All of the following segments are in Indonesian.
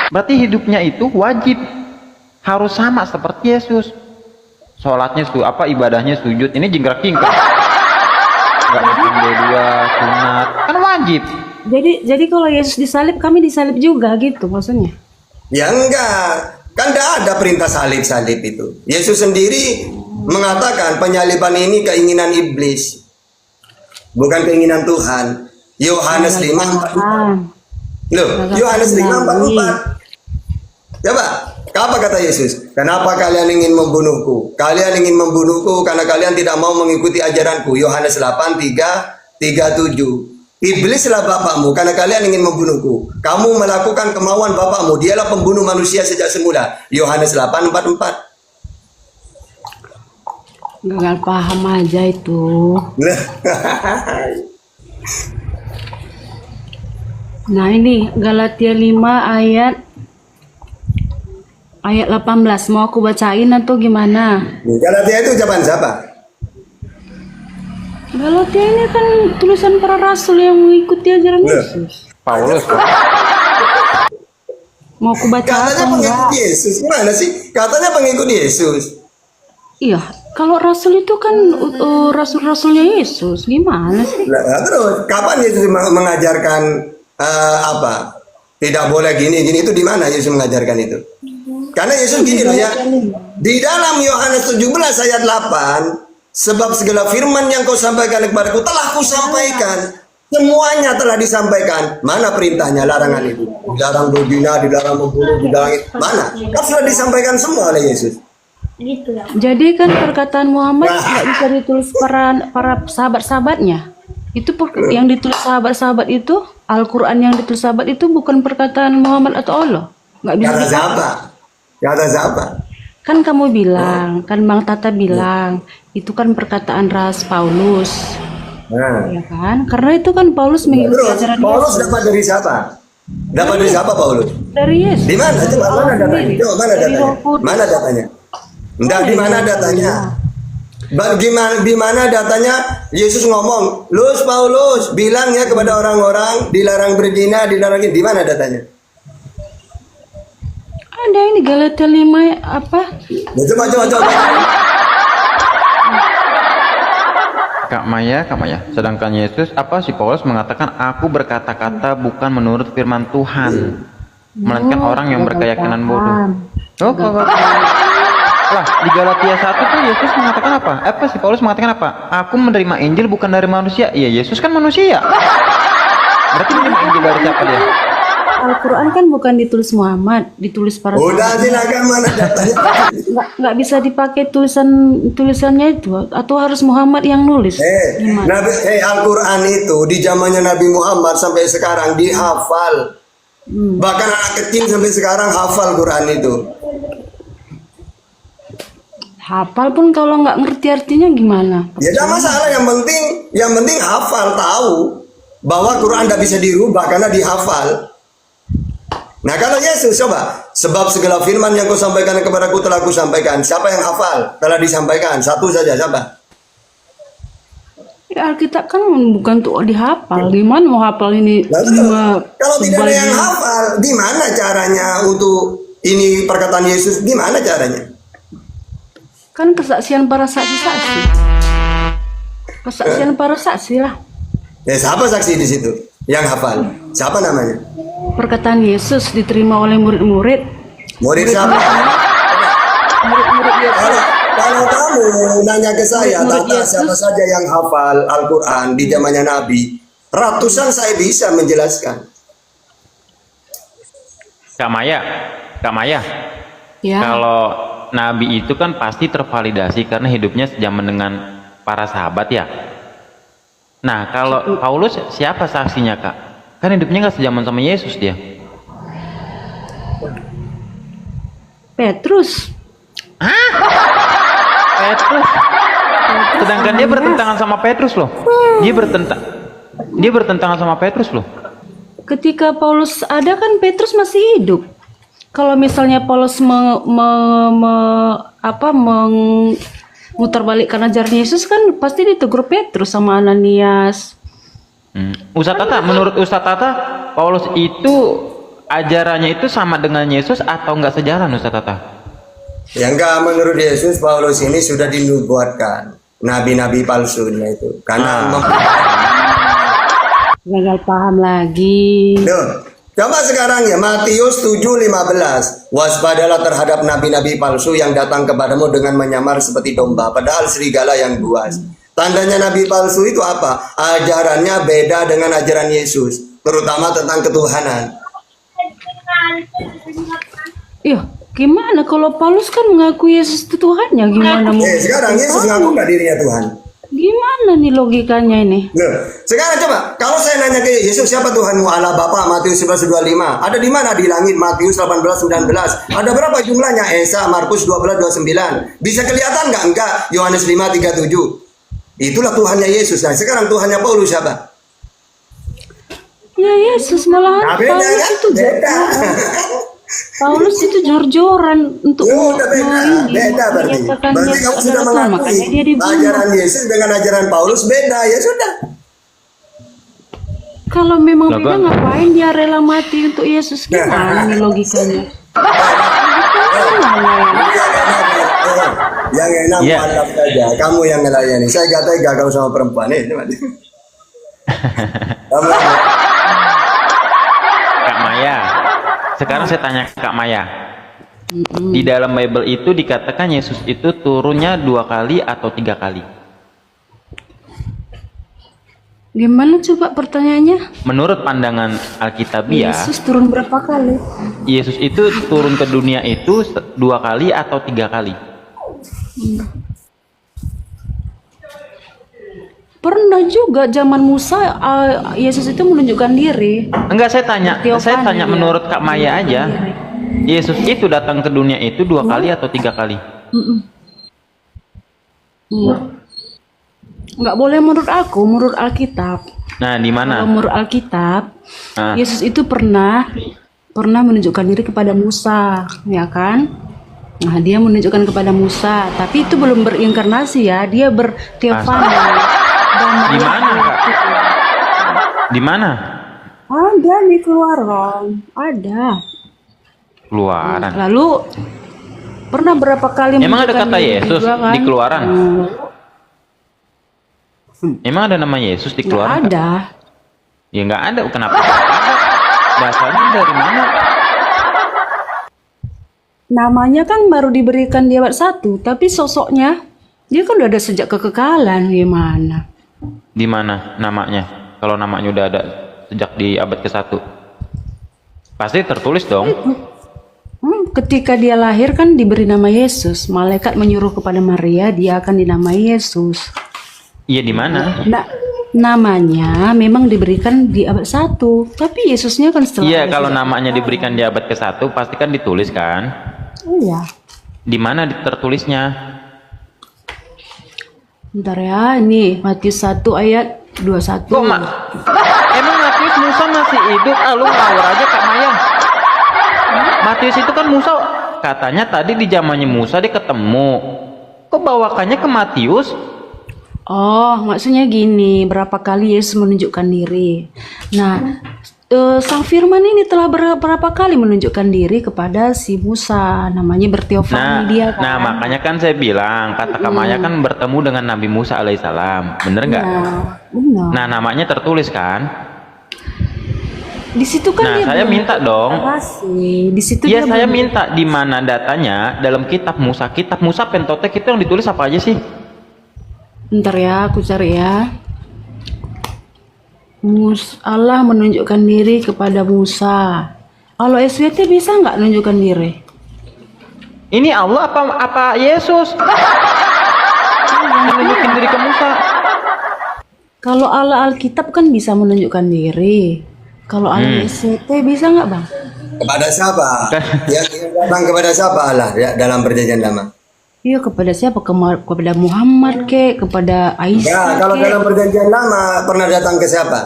Berarti hidupnya itu wajib harus sama seperti Yesus. Sholatnya ibadahnya sujud, ini jingkrak-jingkrak. Nggak makan dua sunat, kan wajib. Jadi kalau Yesus disalib, kami disalib juga gitu maksudnya? Ya enggak, kan enggak ada perintah salib-salib itu. Yesus sendiri mengatakan penyaliban ini keinginan iblis, bukan keinginan Tuhan. Yohanes 5:44. Loh, Yohanes 5:44. Coba, apa kata Yesus? Kenapa kalian ingin membunuhku? Kalian ingin membunuhku karena kalian tidak mau mengikuti ajaranku. Yohanes 8:37. Iblislah bapakmu karena kalian ingin membunuhku. Kamu melakukan kemauan bapakmu. Dialah pembunuh manusia sejak semula. Yohanes 8:44. Gagal paham aja itu. Nah ini Galatia 5 ayat 18. Mau aku bacain atau gimana? Galatia itu ucapan siapa? Galatia ini kan tulisan para rasul yang mengikuti ajaran Yesus. Paulus. Mau aku baca Katanya apa pengikut enggak? Yesus. Gimana sih? Katanya pengikut Yesus. Iya, kalau rasul itu kan rasul-rasulnya Yesus. Gimana sih? Nah, terus kapan Yesus mengajarkan apa? Tidak boleh gini itu di mana Yesus mengajarkan itu? Karena Yesus gini loh ya. Di dalam Yohanes 17 ayat 8, sebab segala firman yang kau sampaikan kepadaku telah kusampaikan. Semuanya telah disampaikan. Mana perintahnya, larangan itu? Dilarang berzina, dilarang membunuh, dilarang mana? Kan sudah disampaikan semua oleh Yesus. Jadi kan perkataan Muhammad nggak bisa ditulis para sahabat-sahabatnya. Itu yang ditulis sahabat-sahabat itu, Al-Quran yang ditulis sahabat itu bukan perkataan Muhammad atau Allah. Nggak bisa Kata dipakai. siapa? Kata siapa? Kan kamu bilang, kan Bang Tata bilang, itu kan perkataan ras Paulus. Nah. Ya kan? Karena itu kan Paulus mengikuti Terus ajaran Paulus Yesus. dapat dari siapa? Dapat dari siapa Paulus? Dari Yesus. Di mana? Coba mana datanya? sendiri. Coba mana Dari datanya? Roh Kudus. Mana datanya? Enggak, di mana datanya? Bagaimana di mana datanya? Yesus ngomong, "Lus Paulus, bilang ya kepada orang-orang dilarang berzina, dilarang ini." Di mana datanya? Ada ini Galatia 5 apa? Ya, coba. Kak Maya. Sedangkan Yesus, si Paulus mengatakan, aku berkata-kata bukan menurut firman Tuhan, melainkan orang yang berkeyakinan bodoh. Oh, lah di Galatia 1 tuh Yesus mengatakan apa? Si Paulus mengatakan apa? Aku menerima Injil bukan dari manusia. Iya, Yesus kan manusia. Berarti menerima Injil dari siapa dia? Al-Quran kan bukan ditulis Muhammad, ditulis para Udah silakan, mana datanya? nggak bisa dipakai tulisannya itu, atau harus Muhammad yang nulis. Gimana? Al-Quran itu di zamannya Nabi Muhammad sampai sekarang dihafal. Bahkan anak kecil sampai sekarang hafal Quran itu. Hafal pun kalau nggak ngerti artinya gimana? Ya tidak masalah, yang penting hafal, tahu bahwa Quran tidak bisa dirubah karena dihafal. Nah kalau Yesus coba, sebab segala firman yang kau sampaikan kepadaku telah kusampaikan. Siapa yang hafal? Telah disampaikan. Satu saja, siapa? Ya, Alkitab kan bukan tuh dihafal. Gimana mau hafal ini? Kalau tidak ada yang hafal, gimana caranya untuk ini perkataan Yesus? Gimana caranya? Kan kesaksian para saksi-saksi. Kesaksian para saksi lah. Ya siapa saksi di situ? Yang hafal? Siapa namanya? Perkataan Yesus diterima oleh murid-murid. Murid siapa? Murid-murid Yesus. Kalau kamu nanya ke saya, Murid Tata, Yesus. siapa saja yang hafal Al-Quran di zamannya Nabi, ratusan saya bisa menjelaskan. Kak Maya. Ya. Kalau Nabi itu kan pasti tervalidasi karena hidupnya sejaman dengan para sahabat ya. Nah, kalau Paulus siapa saksinya, Kak? Kan hidupnya nggak sejaman sama Yesus dia. Petrus. Petrus. Sedangkan dia bertentangan sama Petrus loh. Dia bertentangan sama Petrus loh. Ketika Paulus ada kan Petrus masih hidup. Kalau misalnya Paulus memutarbalikkan ajaran Yesus kan pasti ditegur Petrus sama Ananias. Ustadz Tata, menurut Ustadz Tata, Paulus itu ajarannya itu sama dengan Yesus atau enggak sejalan Ustaz Tata? Yang enggak, menurut Yesus, Paulus ini sudah dinubuatkan nabi-nabi palsunya itu. Karena Gagal paham lagi. Duh, coba sekarang ya Matius 7:15. Waspadalah terhadap nabi-nabi palsu yang datang kepadamu dengan menyamar seperti domba, padahal serigala yang buas. Tandanya nabi palsu itu apa? Ajarannya beda dengan ajaran Yesus, terutama tentang ketuhanan. Iya, gimana kalau Paulus kan mengaku Yesus itu Tuhannya, gimana mau? Sekarang Yesus ngaku nggak dirinya Tuhan. Gimana nih logikanya ini? Loh, sekarang coba, kalau saya nanya ke Yesus, siapa Tuhanmu? Allah Bapa, Matius 11:25. Ada di mana? Di langit, Matius 18:19. Ada berapa jumlahnya? Esa, Markus 12:29. Bisa kelihatan nggak? Enggak. Yohanes 5:37. Itulah Tuhannya Yesus. Nah, sekarang Tuhannya Paulus siapa? Ya Yesus malahan Nah, beda Paulus kan? itu Beda. Paulus itu jor-joran untuk Udah beda berarti. menyatakan Berarti Yesus kamu sudah adalah Tuhan. mengakui Makanya dia dibunuh. ajaran Yesus dengan ajaran Paulus beda, ya sudah. Kalau memang Lah, beda, kan? ngapain dia rela mati untuk Yesus? Gimana nih logikanya? Yang enak Iya. mualaf saja. Kamu yang ngelayani. Saya kata gagal sama perempuan nih. Kamu Kak Maya. Sekarang saya tanya ke Kak Maya. Di dalam Bible itu dikatakan Yesus itu turunnya 2 kali atau 3 kali. Gimana coba pertanyaannya? Menurut pandangan Alkitabiah, Yesus turun berapa kali? Yesus itu turun ke dunia itu 2 kali atau 3 kali. Pernah juga zaman Musa, Yesus itu menunjukkan diri. Enggak, saya tanya Teofani, ya. menurut Kak Maya aja. Yesus itu datang ke dunia itu 2 kali atau 3 kali. Nggak boleh menurut aku, menurut Alkitab. Nah, di mana? Kalau menurut Alkitab, Nah. Yesus itu pernah menunjukkan diri kepada Musa, ya kan? Nah, dia menunjukkan kepada Musa, tapi itu belum berinkarnasi ya, dia berteofani. Di mana, Kak? Di mana? Ada di Keluaran, ada. Keluaran. Lalu pernah berapa kali Emang ada menunjukkan kata diri Yesus juga, kan? di Keluaran? Emang ada nama Yesus di Nggak Keluaran? Kak? ada. Ya nggak ada. Kenapa? Dasarnya dari mana? Namanya kan baru diberikan di abad 1, tapi sosoknya dia kan udah ada sejak kekekalan, gimana? Di mana namanya? Kalau namanya udah ada sejak di abad ke-1, pasti tertulis dong. Ketika dia lahir kan diberi nama Yesus. Malaikat menyuruh kepada Maria, dia akan dinamai Yesus. Iya, di mana? Nah, namanya memang diberikan di abad 1, tapi Yesusnya kan setelah. Iya, kalau namanya diberikan di abad ke-1 pasti kan ditulis kan? Iya. Di mana tertulisnya? Bentar ya, ini Matius 1 ayat 21. Kok emang Matius Musa masih hidup? Lu ngawur aja Kak Maya. Matius itu kan Musa, katanya tadi di zamannya Musa dia ketemu. Kok bawakannya ke Matius? Oh, maksudnya gini, berapa kali Yesus menunjukkan diri. Nah, Sang Firman ini telah berapa kali menunjukkan diri kepada si Musa, namanya berteofani dia kan. Nah, makanya kan saya bilang, kata Kak Maya kan bertemu dengan Nabi Musa alaihissalam, bener nggak? Nah, benar. Nah, namanya tertulis kan? Di situ kan Nah, dia saya belum minta dong. kasih. Di situ Iya, dia saya belum- minta di mana datanya dalam kitab Musa. Kitab Musa Pentateuch itu yang ditulis apa aja sih? Bentar ya, aku cari ya. Allah menunjukkan diri kepada Musa. Kalau SWT bisa nggak menunjukkan diri? Ini Allah apa Yesus? Menunjukin diri ke Musa. Kalau Allah Alkitab kan bisa menunjukkan diri. Kalau Allah SWT bisa nggak, Bang? kepada siapa? Yang datang kepada siapa Allah ya dalam perjanjian lama? Iya, kepada siapa? Kepada Muhammad kepada Ya, Aisyah kalau dalam perjanjian lama pernah datang ke siapa?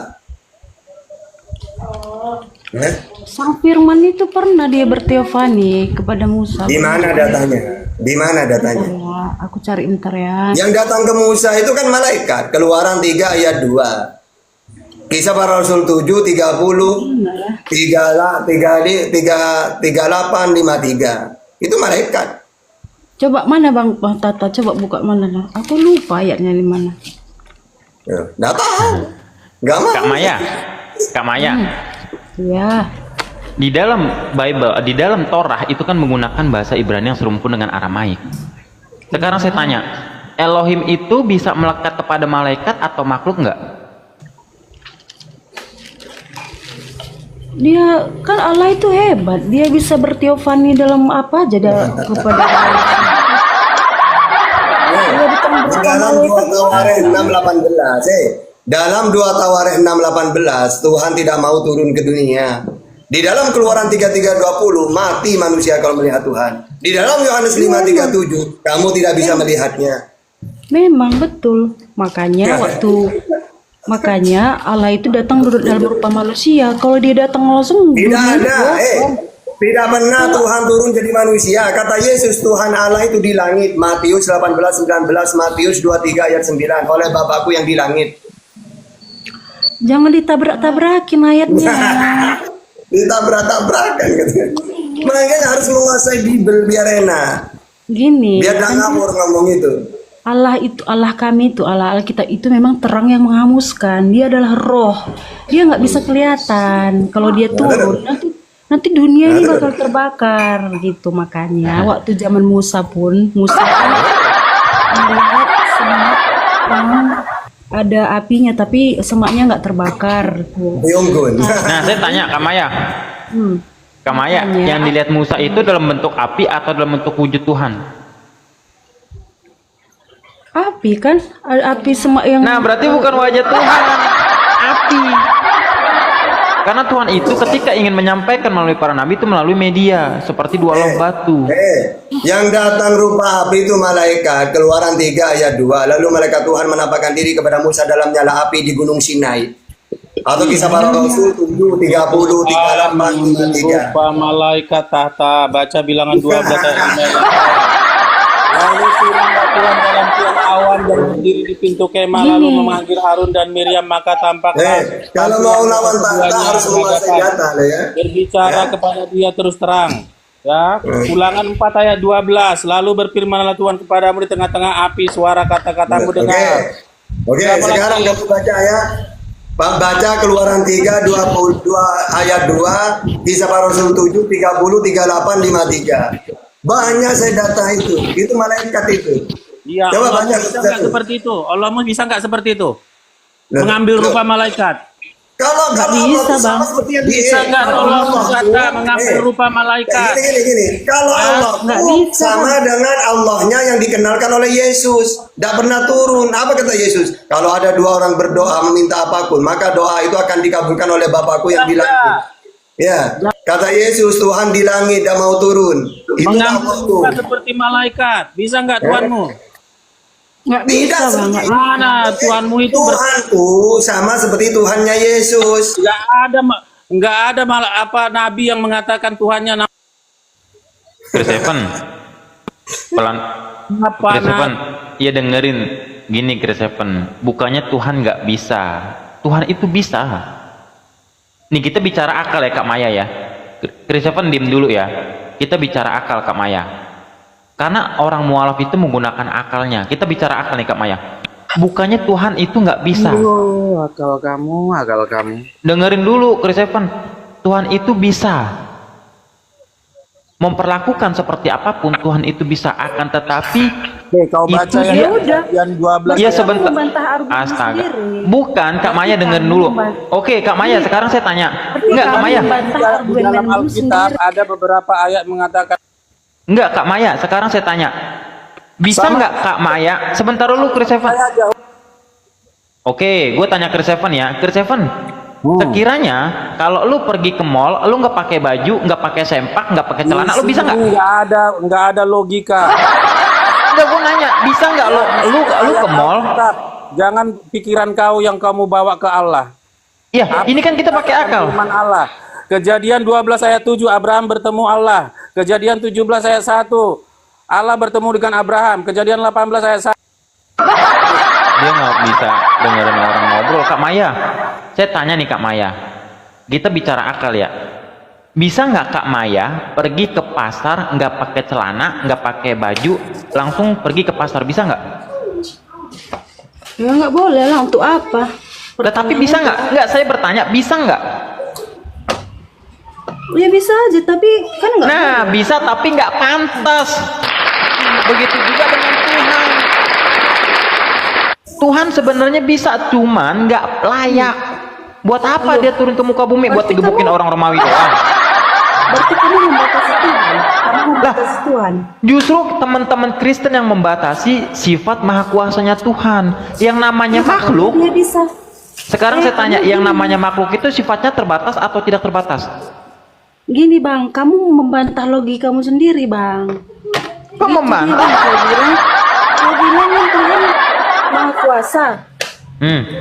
Sang Firman itu pernah dia berteofani kepada Musa. Di mana datanya? Di mana datanya? Ya, aku cari ntar ya. Yang datang ke Musa itu kan malaikat. Keluaran 3 ayat 2. Kisah para Rasul 7:30. 3853 itu malaikat. Coba mana Bang Tata, coba buka mana lah. Aku lupa ayatnya di mana. Nggak tahu, nggak mau. Kak Maya, Ya, di dalam Bible, di dalam Torah itu kan menggunakan bahasa Ibrani yang serumpun dengan Aramaik. Sekarang saya tanya, Elohim itu bisa melekat kepada malaikat atau makhluk nggak? dia kan Allah itu hebat. Dia bisa berteofani dalam apa aja kepada Dalam 2 Tawarikh 6:18, dalam 2 Tawarikh 6:18 Tuhan tidak mau turun ke dunia. Di dalam Keluaran 33:20 mati manusia kalau melihat Tuhan. Di dalam Yohanes 5:37 kamu tidak bisa melihatnya. Memang betul. Makanya Allah itu datang dalam rupa manusia. Kalau dia datang langsung Tidak ada, tidak pernah Tuhan turun jadi manusia. Kata Yesus, Tuhan Allah itu di langit. Matius 18:19, Matius 23 ayat 9. Oleh Bapakku yang di langit. jangan ditabrak-tabrakin ayatnya. Ditabrak-tabrakan katanya. Makanya harus menguasai Bible biar enak. Gini, Biar gak ngawur ngomong itu. Allah kami itu, Allah kita itu memang terang yang menghanguskan. Dia adalah roh. Dia nggak bisa kelihatan. Kalau dia turun, nanti dunia ini bakal terbakar gitu. Makanya waktu zaman Musa kan melihat semak yang ada apinya, tapi semaknya nggak terbakar. Unggun. Nah, saya tanya Kak Maya. Kak Maya, yang dilihat Musa itu dalam bentuk api atau dalam bentuk wujud Tuhan? Api kan, ada api semak yang. Nah, berarti bukan wajah Tuhan, api. Karena Tuhan itu ketika ingin menyampaikan melalui para nabi itu melalui media, seperti 2 log batu. Yang datang rupa api itu malaikat. Keluaran 3 ayat 2. Lalu malaikat Tuhan menampakkan diri kepada Musa dalam nyala api di gunung Sinai. Atau Kisah Para Rasul 7, 30, 38, 53. Rupa malaikat tahta. Baca bilangan 12 ayat 5. Lalu turunlah Tuhan dalam tiang awan dan berdiri di pintu kemah, lalu memanggil Harun dan Miriam, maka tampaklah Kalau mau lawan tahta harus menguasai data ya. berbicara kepada dia terus terang. Ya, Ulangan 4 ayat 12. Lalu berfirmanlah Tuhan kepadamu di tengah-tengah api, suara kata-katamu dengar. Oke, sekarang kamu baca ya. Baca Keluaran 3, 22 ayat 2, Kisah Para Rasul 7, 30, 38, 53. Banyak saya data itu malaikat itu. Iya, Coba Allah baca bisa nggak seperti itu? Allahmu bisa nggak seperti itu? Mengambil rupa malaikat. Kalau bisa, Bang. Bisa nggak Allah berkata mengambil rupa malaikat? Gini. Kalau Allah sama dengan Allahnya yang dikenalkan oleh Yesus, tidak pernah turun. Apa kata Yesus? Kalau ada 2 orang berdoa meminta apapun, maka doa itu akan dikabulkan oleh Bapakku yang di langit. Ya, kata Yesus, Tuhan di langit tidak mau turun. Itu Mengambil rupa seperti malaikat. Bisa nggak Tuhanmu? Nggak bisa Tidak, banget. Mana Tuhanmu itu Tuhanku sama seperti Tuhannya Yesus. nggak ada malah apa nabi yang mengatakan Tuhannya Chris Evan, pelan. apa Chris Evan, iya dengerin. Gini Chris Evan, bukannya Tuhan nggak bisa. Tuhan itu bisa. Nih kita bicara akal ya Kak Maya ya. Chris Evan diem dulu ya. Kita bicara akal Kak Maya. Karena orang mualaf itu menggunakan akalnya. Kita bicara akal nih Kak Maya. Bukannya Tuhan itu nggak bisa. akal kamu. Dengerin dulu Chris Evan. Tuhan itu bisa. Memperlakukan seperti apapun Tuhan itu bisa, akan tetapi Kau baca itu yang 12. Iya sebentar. Membantah argumen Astaga. sendiri. Bukan Kak Maya, dengerin dulu. Oke Kak Maya, sekarang saya tanya. Enggak Kak Maya. Di dalam Alkitab ada beberapa ayat mengatakan Enggak Kak Maya, sekarang saya tanya. Bisa nggak Kak Maya? Sebentar dulu Chris Evan. Oke, gue tanya Chris Evan ya. Chris Evan, sekiranya kalau lu pergi ke mall, lu nggak pakai baju, nggak pakai sempak, nggak pakai celana, lu bisa nggak? Nggak ada logika. Enggak, gue nanya, bisa nggak lu ke mall? Jangan pikiran kau yang kamu bawa ke Allah. Iya, ini kan kita pakai akal. Firman Allah. Kejadian 12 ayat 7 Abraham bertemu Allah. Kejadian 17 ayat 1 Allah bertemu dengan Abraham. Kejadian 18 ayat 1. Dia nggak bisa dengerin orang ngobrol. Kak Maya, saya tanya nih Kak Maya. Kita bicara akal ya. Bisa nggak Kak Maya pergi ke pasar nggak pakai celana, nggak pakai baju, langsung pergi ke pasar, bisa nggak? Ya nggak boleh lah, untuk apa? Tapi bisa nggak? Nggak, saya bertanya, bisa nggak? Ya bisa aja, tapi kan nggak. Nah, bisa tapi nggak pantas. Begitu juga dengan Tuhan. Tuhan sebenarnya bisa, cuman nggak layak. Buat apa dia turun ke muka bumi? Buat digebukin orang Romawi doang. Berarti kamu membatasi Tuhan. Kamu membatasi Tuhan. Justru teman-teman Kristen yang membatasi sifat maha kuasanya Tuhan. Yang namanya makhluk. Dia bisa. Sekarang saya tanya, yang namanya makhluk itu sifatnya terbatas atau tidak terbatas? Gini bang, kamu membantah logikamu sendiri bang. Kok membantah? Kau bilang yang Tuhan maha kuasa.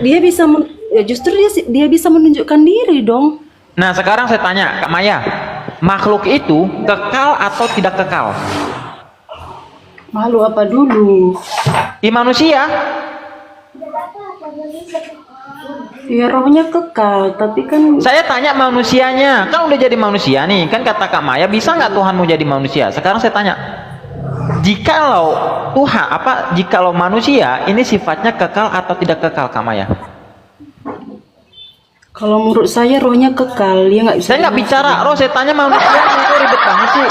Dia bisa, ya justru dia bisa menunjukkan diri dong. Nah sekarang saya tanya Kak Maya, makhluk itu kekal atau tidak kekal? Malu apa dulu? Di manusia? Ya rohnya kekal, tapi kan Saya tanya manusianya, kan udah jadi manusia nih, kan kata Kak Maya, bisa nggak Tuhan mau jadi manusia? Sekarang saya tanya, jikalau Tuhan, jikalau manusia ini sifatnya kekal atau tidak kekal Kak Maya? kalau menurut saya rohnya kekal, dia nggak bisa. Saya nggak bicara roh, saya tanya manusia, itu ribet banget sih.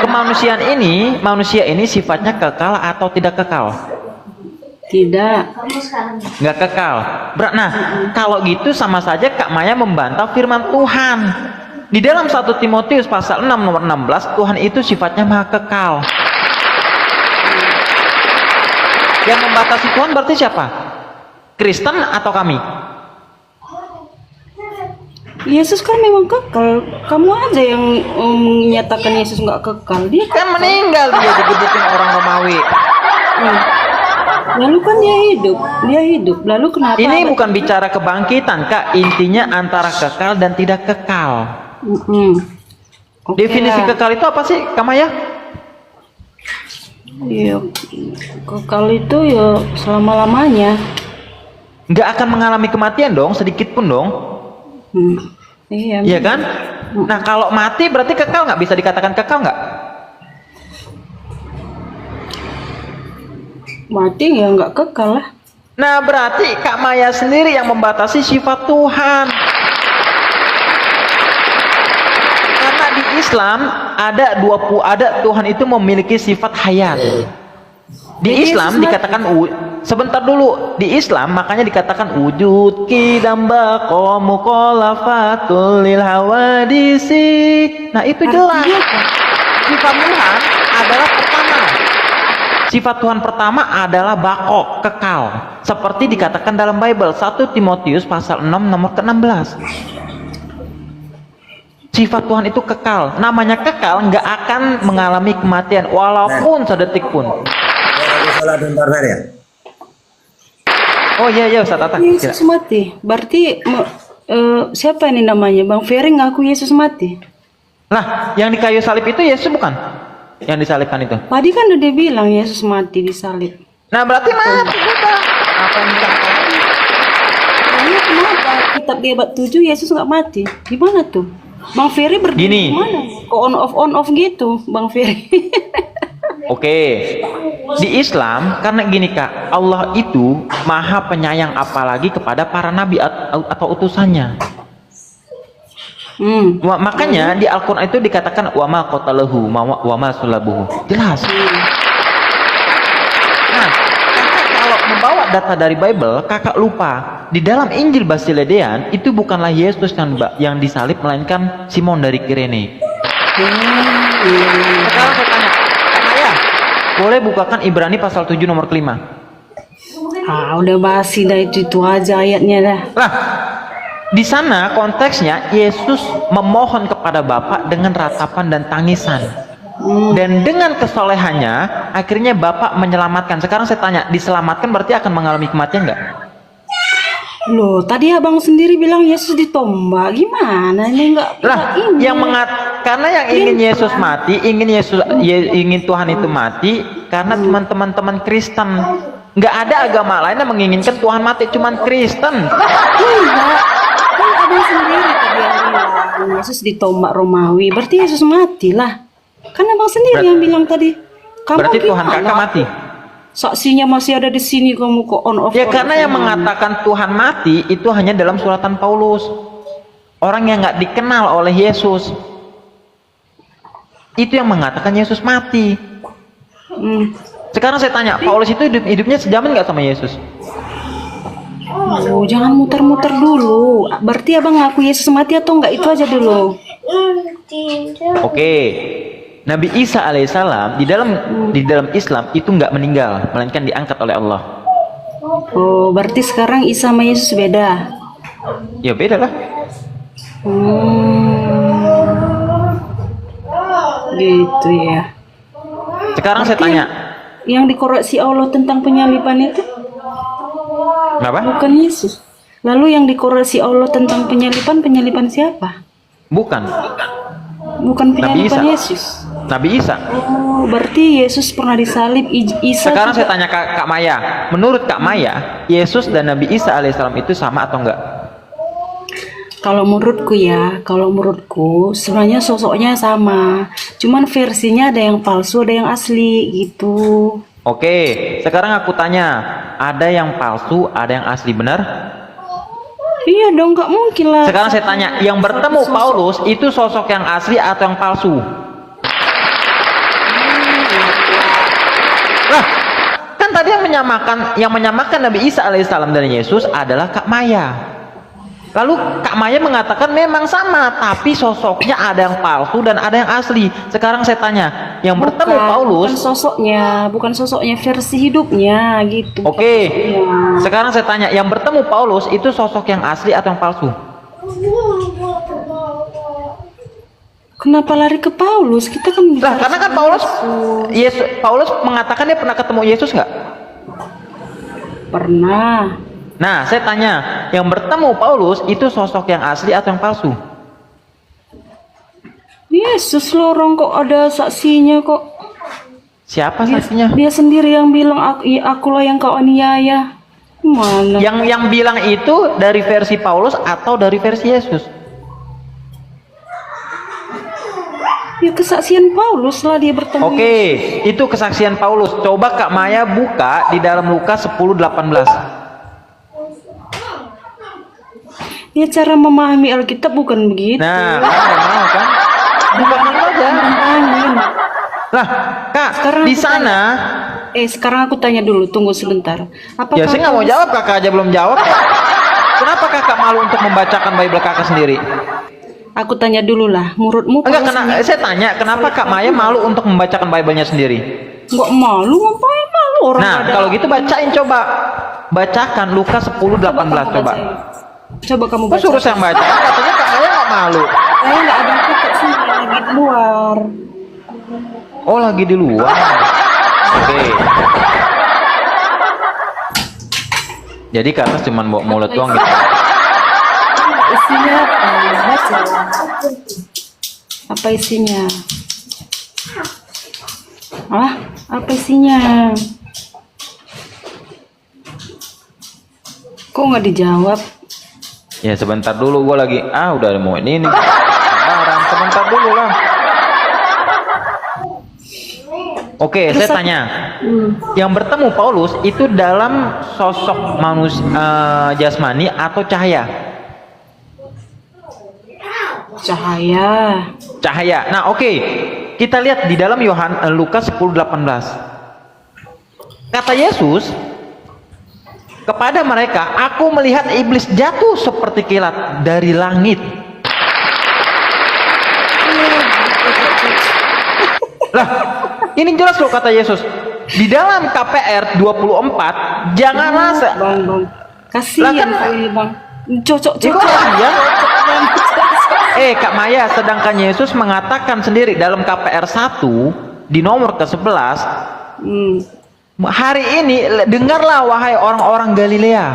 Kemanusiaan ini, manusia ini sifatnya kekal atau tidak kekal? Tidak. Nggak kekal. Nah, kalau gitu sama saja Kak Maya membantah firman Tuhan. Di dalam 1 Timotius pasal 6 nomor 16, Tuhan itu sifatnya maha kekal. Yang membatasi Tuhan berarti siapa? Kristen atau kami? Yesus kan memang kekal. Kamu aja yang menyatakan Yesus nggak kekal. Dia Kan meninggal dia digebukin orang Romawi. lalu kan dia hidup. Lalu kenapa? Ini bukan bicara kebangkitan Kak, intinya antara kekal dan tidak kekal. Oke Definisi lah. kekal itu apa sih Kak Maya? Iya, kekal itu ya selama-lamanya. Nggak akan mengalami kematian dong, sedikit pun dong. Iya. Iya kan? Nah kalau mati berarti kekal nggak? Bisa dikatakan kekal nggak? Mati ya nggak kekal lah. Nah berarti Kak Maya sendiri yang membatasi sifat Tuhan. Karena di Islam ada Tuhan itu memiliki sifat hayat. Di Jadi Islam Yesus dikatakan sebentar dulu, di Islam makanya dikatakan wujud kidam baqo mukhalafatul lil hawadisi. Nah itu jelas. Sifat Tuhan adalah pertama. Sifat Tuhan pertama adalah bako, kekal. Seperti dikatakan dalam Bible 1 Timotius pasal 6 nomor ke-16. Sifat Tuhan itu kekal. Namanya kekal nggak akan mengalami kematian walaupun sedetik pun. Salah bentar ya. Oh iya Ustaz Atta. Yesus mati. Berarti siapa ini namanya? Bang Ferry ngaku Yesus mati. Lah, yang di kayu salib itu Yesus bukan? Yang disalibkan itu. Tadi kan udah bilang Yesus mati di salib. Nah, berarti mati juga. Apa yang dikatakan? Lalu kenapa kitab di abad 7 Yesus nggak mati? Gimana tuh? Bang Ferry berdiri Gini. gimana? Kok on off gitu, Bang Ferry? Oke. Di Islam karena gini Kak, Allah itu Maha Penyayang apalagi kepada para nabi atau utusannya. Makanya di Al-Qur'an itu dikatakan wa ma qatalahu wa ma sulabuhu. Jelas. Nah, Kakak kalau membawa data dari Bible, Kakak lupa. Di dalam Injil Basiledean itu bukanlah Yesus yang disalib melainkan Simon dari Kirene. Sekarang saya tanya, Kak Maya, boleh bukakan Ibrani pasal 7 nomor ke-5? Udah basi dah itu aja ayatnya dah. Lah, di sana konteksnya Yesus memohon kepada Bapa dengan ratapan dan tangisan. Dan dengan kesolehannya akhirnya Bapak menyelamatkan. Sekarang saya tanya, diselamatkan berarti akan mengalami kematian enggak? Loh, tadi abang sendiri bilang Yesus ditombak. Gimana ini enggak? Lah, karena yang ingin Yesus mati, ingin Tuhan itu mati karena teman-teman Kristen. Nggak ada agama lain yang menginginkan Tuhan mati, cuman Kristen. Kan abang sendiri tadi yang bilang Yesus ditombak Romawi. Berarti Yesus mati lah. Kan abang sendiri yang bilang tadi. Kamu Berarti Tuhan gimana? kakak mati. Saksinya masih ada di sini, kamu kok on off. Ya karena yang mengatakan Tuhan mati itu hanya dalam suratan Paulus. Orang yang nggak dikenal oleh Yesus. Itu yang mengatakan Yesus mati. Sekarang saya tanya, Paulus itu hidupnya sejaman nggak sama Yesus? Oh, jangan muter-muter dulu. Berarti abang ngaku Yesus mati atau enggak, itu aja dulu. Oke. Nabi Isa alaihissalam di dalam Islam itu nggak meninggal, melainkan diangkat oleh Allah. Oh, berarti sekarang Isa sama Yesus beda. Ya beda lah. Gitu ya. Sekarang saya tanya, Yang dikoreksi Allah tentang penyaliban itu kenapa? bukan Yesus. Lalu yang dikoreksi Allah tentang penyaliban siapa? Bukan. Bukan Nabi Isa. penyaliban Yesus. Nabi Isa. Oh, berarti Yesus pernah disalib. Isa Sekarang juga. saya tanya Kak Maya, menurut Kak Maya, Yesus dan Nabi Isa alaihissalam itu sama atau enggak? Kalau menurutku sebenarnya sosoknya sama. Cuman versinya ada yang palsu, ada yang asli gitu. Oke, sekarang aku tanya, ada yang palsu, ada yang asli, benar? Iya dong, nggak mungkin lah. Sekarang saya tanya, yang bertemu Paulus itu sosok yang asli atau yang palsu? Lah, kan tadi yang menyamakan Nabi Isa alaihissalam dan Yesus adalah Kak Maya. Lalu Kak Maya mengatakan memang sama, tapi sosoknya ada yang palsu dan ada yang asli. Sekarang saya tanya, yang bertemu Paulus, bukan sosoknya, versi hidupnya gitu. oke. Iya. Sekarang saya tanya, yang bertemu Paulus itu sosok yang asli atau yang palsu? Kenapa lari ke Paulus? Kita kan Lah, karena kan Paulus mengatakan dia pernah ketemu Yesus nggak? pernah. Nah, saya tanya, yang bertemu Paulus itu sosok yang asli atau yang palsu? Yesus lorong kok, ada saksinya kok. Siapa saksinya? Dia sendiri yang bilang, akulah yang kau aniaya. Mana? Yang bilang itu dari versi Paulus atau dari versi Yesus? Ya kesaksian Paulus lah dia bertemu. Oke, itu kesaksian Paulus. Coba Kak Maya buka di dalam Lukas 10:18. Ya cara memahami Alkitab bukan begitu. Nah, kamu nggak mau kan? Buka dulu aja. Amin. Lah, Kak, Sekarang di aku sana. Sekarang aku tanya dulu, tunggu sebentar. Ya, saya nggak mau jawab, Kakak aja belum jawab. Kenapa Kakak malu untuk membacakan Bible Kakak sendiri? Aku tanya dulu lah, menurutmu Enggak, saya tanya, kenapa Kak Maya malu untuk membacakan Bible-nya sendiri? Enggak malu, ngapain malu orang Nah, ada. kalau gitu bacain coba. Bacakan Lukas 10:18 coba. Coba kamu Kok baca. suruh saya baca? Katanya Kak Maya nggak malu. Saya nggak ada tiket sih, lagi di luar. Oh, lagi di luar. Oke. Jadi ke atas cuma bawa mulut doang gitu. Isinya apa? Baca. Apa isinya? Apa isinya? Kok nggak dijawab? Ya sebentar dulu, gua lagi udah mau ini nih. Sabaran, sebentar dulu lah. Oke, saya tanya. Yang bertemu Paulus itu dalam sosok manusia jasmani atau cahaya? Cahaya. Nah, oke. Kita lihat di dalam Lukas 10:18. Kata Yesus kepada mereka, aku melihat iblis jatuh seperti kilat dari langit. Lah, ini jelas loh kata Yesus. Di dalam KPR 24, janganlah Bang. Kasihan Lah kan- Bang. Cocok. ya. Kak Maya, sedangkan Yesus mengatakan sendiri dalam KPR 1 di nomor ke-11, hari ini dengarlah wahai orang-orang Galilea.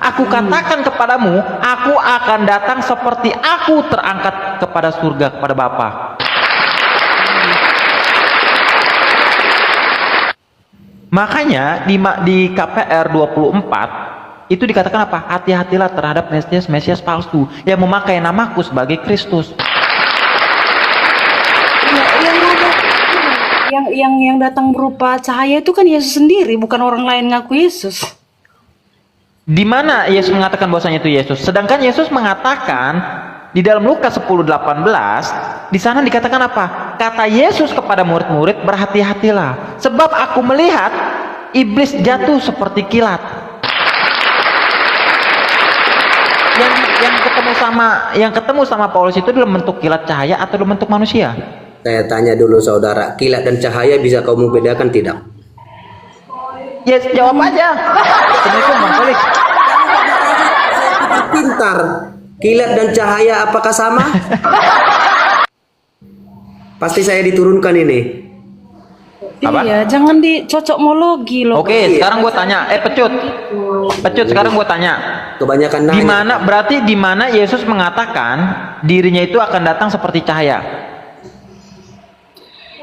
Aku katakan kepadamu, aku akan datang seperti aku terangkat kepada surga kepada Bapa. Makanya di KPR 24 Itu dikatakan apa? Hati-hatilah terhadap Mesias palsu yang memakai namaku sebagai Kristus. Yang datang berupa cahaya itu kan Yesus sendiri, bukan orang lain ngaku Yesus. Di mana Yesus mengatakan bahwasanya itu Yesus? Sedangkan Yesus mengatakan di dalam Lukas 10:18, di sana dikatakan apa? Kata Yesus kepada murid-murid, berhati-hatilah, sebab aku melihat iblis jatuh seperti kilat. Yang ketemu sama Paulus itu dalam bentuk kilat cahaya atau dalam bentuk manusia? Saya tanya dulu saudara, kilat dan cahaya bisa kamu bedakan tidak? Ya, jawab aja. Assalamualaikum Bang Felix. Pintar. Kilat dan cahaya apakah sama? Pasti saya diturunkan ini. Apa? Iya, jangan dicocokmologi loh. Oke, sekarang gue tanya, Pecut, sekarang gue tanya. Kebanyakan nanya. Berarti di mana Yesus mengatakan dirinya itu akan datang seperti cahaya?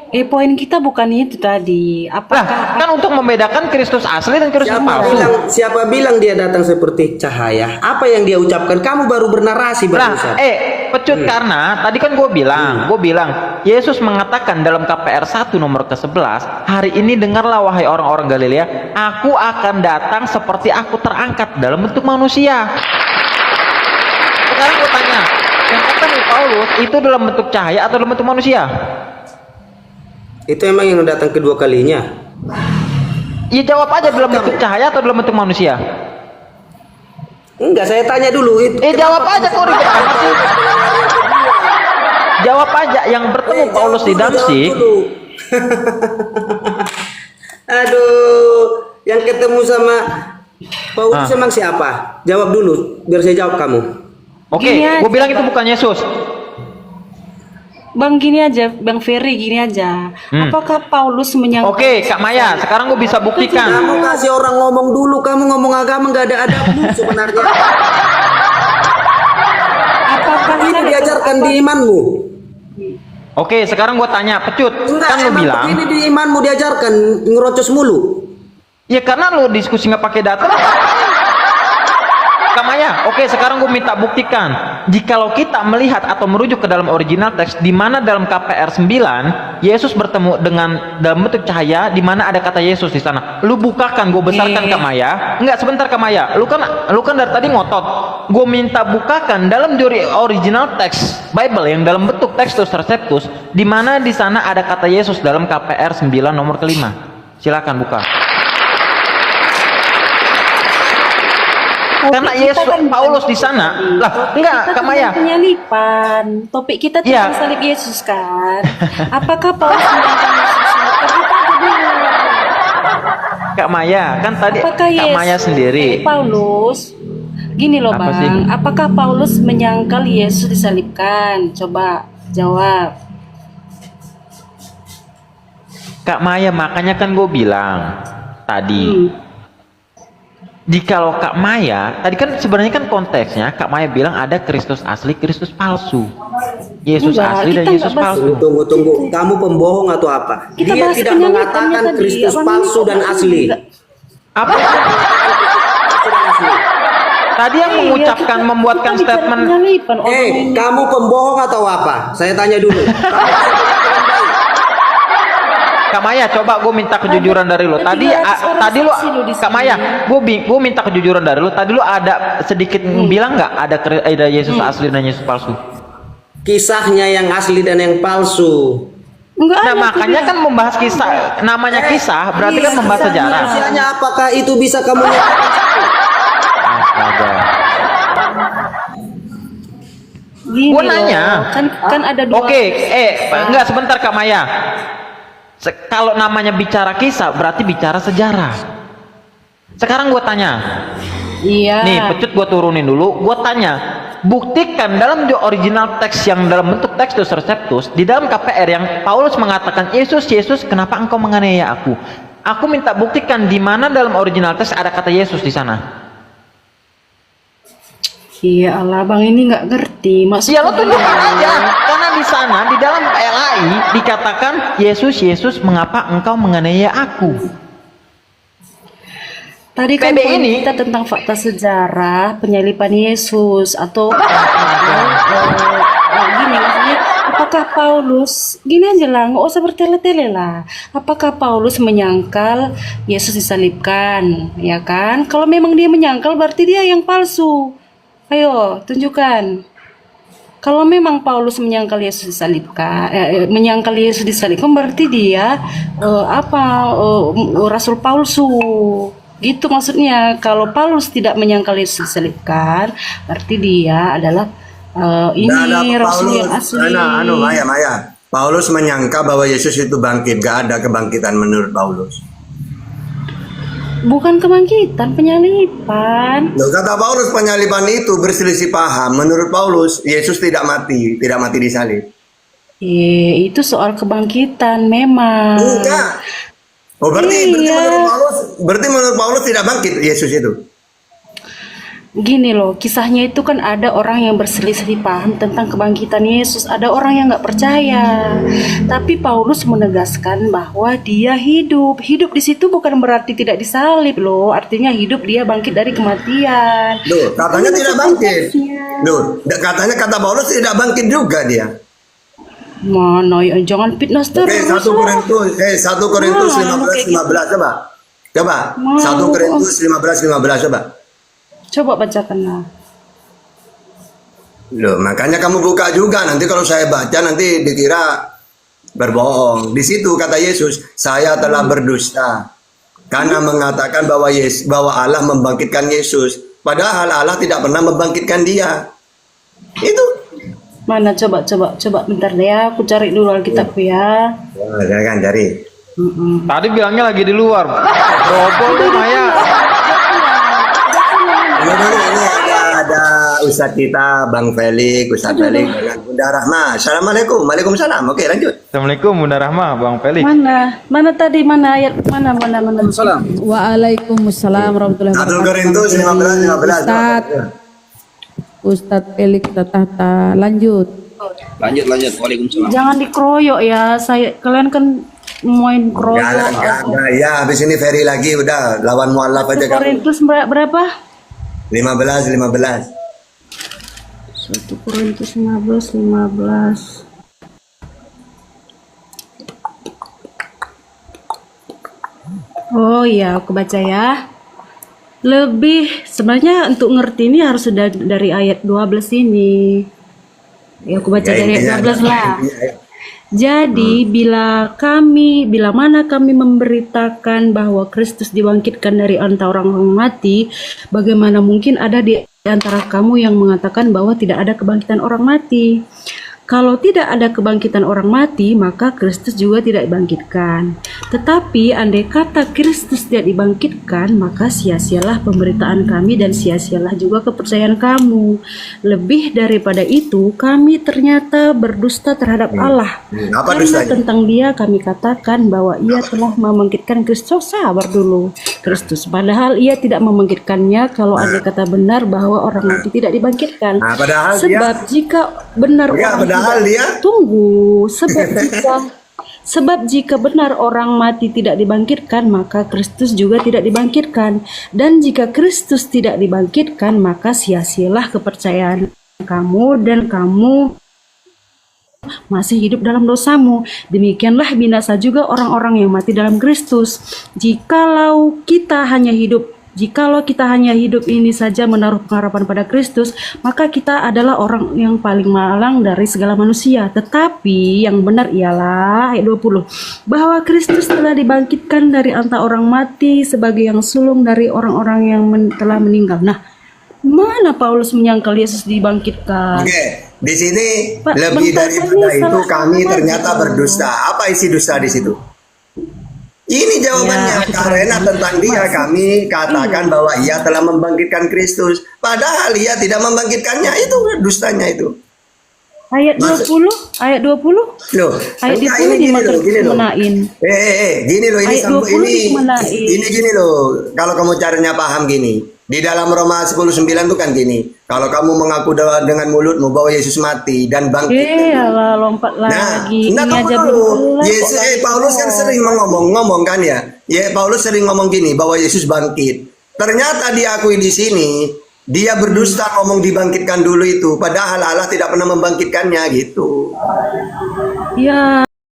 Poin kita bukan itu tadi. Apakah Kan untuk membedakan Kristus asli dan Kristus palsu. Siapa bilang dia datang seperti cahaya? Apa yang dia ucapkan? Kamu baru bernarasi barusan. Pecut, karena tadi kan gue bilang Yesus mengatakan dalam KPR 1 nomor ke-11, hari ini dengarlah wahai orang-orang Galilea, aku akan datang seperti aku terangkat dalam bentuk manusia. Sekarang gue tanya, yang kata Paulus itu dalam bentuk cahaya atau dalam bentuk manusia? Itu emang yang datang kedua kalinya? Iya, jawab aja, dalam bentuk cahaya atau dalam bentuk manusia? Enggak, saya tanya dulu itu. Jawab aja, kok ribet amat sih? Jawab aja, yang bertemu Paulus di Damsyik. Aduh, yang ketemu sama Paulus emang siapa? Jawab dulu, biar saya jawab kamu. Oke, gue bilang itu bukan Yesus. Bang, gini aja, Bang Ferry, gini aja. Apakah Paulus menyangka? Oke, Kak Maya, sekarang gue bisa buktikan. Kamu kasih orang ngomong dulu, kamu ngomong agama nggak ada adabmu sebenarnya. Apakah Ini diajarkan di imanmu? Oke, sekarang gue tanya, Pecut, Enggak, kan lu emang bilang, ini di imanmu diajarkan ngerocos mulu. ya karena lu diskusi nggak pakai data. Kak Maya, oke, sekarang gue minta buktikan. Jikalau kita melihat atau merujuk ke dalam original teks, di mana dalam KPR 9 Yesus bertemu dengan dalam bentuk cahaya, di mana ada kata Yesus di sana. Lu bukakan, gue besarkan Kak Maya. Enggak, sebentar Kak Maya. Lu kan dari tadi ngotot. Gue minta bukakan dalam original teks Bible yang dalam bentuk Textus Receptus, di mana di sana ada kata Yesus dalam KPR 9 nomor ke-5. Silakan buka. Karena Yesus Paulus di sana lah, enggak Kak Maya. Penyalipan. Topik kita tentang salib Yesus kan. Apakah Paulus menyangka Yesus? Kak Maya, kan tadi Kak Maya sendiri. Paulus, gini loh Bang. Apakah Paulus menyangkal Yesus disalibkan? Coba jawab. Kak Maya, makanya kan gue bilang tadi. Jikalau Kak Maya, tadi kan sebenarnya kan konteksnya Kak Maya bilang ada Kristus asli, Kristus palsu. Yesus asli dan Yesus palsu. Tunggu. Kamu pembohong atau apa? Dia tidak mengatakan Kristus palsu dan asli. Apa? Tadi yang mengucapkan, membuatkan statement. Kamu pembohong atau apa? Saya tanya dulu. Kak Maya, coba gue minta kejujuran dari lo. Tadi lo, Kak Maya, gue minta kejujuran dari lo. Tadi lo ada sedikit bilang nggak ada Yesus asli dan Yesus palsu? Kisahnya yang asli dan yang palsu. Nah, makanya kan membahas kisah, namanya kisah, berarti kan membahas sejarah. Kisahnya apakah itu bisa kamu nyatakan? Astaga. Gue nanya. Kan ada dua. Oke, enggak, sebentar Kak Maya. Kalau namanya bicara kisah berarti bicara sejarah. Sekarang gue tanya. Iya. Nih, Pecut gue turunin dulu. Gue tanya, buktikan dalam original teks yang dalam bentuk Textus Receptus di dalam KPR yang Paulus mengatakan Yesus, kenapa engkau menganiaya aku? Aku minta buktikan di mana dalam original teks ada kata Yesus di sana. Iya Allah, Bang ini nggak ngerti maksudnya. Ya lo tunjukkan aja, karena di sana di dalam LAI dikatakan Yesus, mengapa engkau menganiaya aku? Tadi kan PB poin ini kita tentang fakta sejarah penyaliban Yesus atau gini maksudnya, apakah Paulus gini aja lah, nggak usah bertele-tele lah. Apakah Paulus menyangkal Yesus disalibkan, ya kan? Kalau memang dia menyangkal berarti dia yang palsu. Ayo tunjukkan. Kalau memang Paulus menyangkal Yesus disalibkan, berarti dia rasul palsu. Gitu maksudnya. Kalau Paulus tidak menyangkal Yesus disalibkan, berarti dia adalah ini rasul yang asli. Maya. Paulus menyangka bahwa Yesus itu bangkit. Gak ada kebangkitan menurut Paulus. Bukan kebangkitan, penyaliban. Loh, kata Paulus penyaliban itu berselisih paham. Menurut Paulus, Yesus tidak mati disalib. Itu soal kebangkitan memang. Enggak. Oh, berarti menurut Paulus tidak bangkit Yesus itu. Gini loh, kisahnya itu kan ada orang yang berselisih paham tentang kebangkitan Yesus, ada orang yang nggak percaya. Tapi Paulus menegaskan bahwa dia hidup. Hidup di situ bukan berarti tidak disalib loh, artinya hidup, dia bangkit dari kematian. Loh, katanya tidak bangkit. Loh, katanya kata Paulus tidak bangkit juga dia. Mana ya, jangan fitnah terus. Oke, 1 Korintus 15 coba. Coba. 1 Korintus 15 coba. Coba bacakan lah. Loh, makanya kamu buka juga, nanti kalau saya baca nanti dikira berbohong. Di situ kata Yesus, saya telah berdusta karena mengatakan bahwa Allah membangkitkan Yesus, padahal Allah tidak pernah membangkitkan dia. Itu. Mana coba bentar deh ya, aku cari dulu Alkitabku ya. Saya kan cari. tadi bilangnya lagi di luar. Robol tuh Maya. Ini ada Ustadz kita Bang Felix, Ustadz Felix dengan Bunda Rahma. Assalamualaikum. Waalaikumsalam. Oke, lanjut. Assalamualaikum Bunda Rahma, Bang Felix. Mana tadi, mana ayat, mana. Waalaikumsalam warahmatullahi 1 wabarakatuh. Korintus 15. Ustadz Felix Tata, lanjut. Lanjut. Waalaikumsalam. Jangan dikeroyok ya, kalian kan main keroyok. Enggak. Ya, habis ini Ferry lagi udah lawan mualaf aja kamu. Korintus berapa? 15. 1 Korintus 15. Oh iya, aku baca ya. Lebih sebenarnya untuk ngerti ini harus sudah dari ayat 12 ini. Ya aku baca dari ayat 12 lah. Jadi bila mana kami memberitakan bahwa Kristus dibangkitkan dari antara orang mati, bagaimana mungkin ada di antara kamu yang mengatakan bahwa tidak ada kebangkitan orang mati? Kalau tidak ada kebangkitan orang mati, maka Kristus juga tidak dibangkitkan. Tetapi andai kata Kristus tidak dibangkitkan, maka sia-sialah pemberitaan kami dan sia-sialah juga kepercayaan kamu. Lebih daripada itu, kami ternyata berdusta terhadap Allah. Apa Karena dustanya? tentang dia kami katakan bahwa ia telah membangkitkan Kristus. Sabar dulu, Kristus. Padahal ia tidak membangkitkannya kalau andai kata benar bahwa orang mati tidak dibangkitkan. Nah, padahal Sebab jika benar Sebab jika benar orang mati tidak dibangkitkan, maka Kristus juga tidak dibangkitkan. Dan jika Kristus tidak dibangkitkan, maka sia-sialah kepercayaan kamu dan kamu masih hidup dalam dosamu. Demikianlah binasa juga orang-orang yang mati dalam Kristus. Jikalau kita hanya hidup ini saja menaruh pengharapan pada Kristus, maka kita adalah orang yang paling malang dari segala manusia. Tetapi yang benar ialah ayat 20, bahwa Kristus telah dibangkitkan dari antara orang mati sebagai yang sulung dari orang-orang yang telah meninggal. Nah, mana Paulus menyangkal Yesus dibangkitkan? Oke, di sini Pak, lebih bentar, daripada ini itu salah kami satu ternyata aja. berdusta. Apa isi dusta di situ? Ini jawabannya, Ya, karena tentang dia kami katakan bahwa ia telah membangkitkan Kristus, padahal ia tidak membangkitkannya. Itu dustanya itu. Ayat 20, ayat 20. Loh, Ayat enggak, 20 gini loh. dimenain. Gini loh, ini Ayat 20 dikemenain. gini loh. Kalau kamu caranya paham gini. Di dalam Roma 10:9 itu kan gini. Kalau kamu mengaku dengan mulutmu bahwa Yesus mati dan bangkit. Lah lompat lagi. Nah, Ini aja dulu. belum mulai kok Paulus kan sering ngomong kan ya. Paulus sering ngomong gini bahwa Yesus bangkit. ternyata diakui di sini dia berdusta ngomong dibangkitkan dulu itu, padahal Allah tidak pernah membangkitkannya gitu. Ya.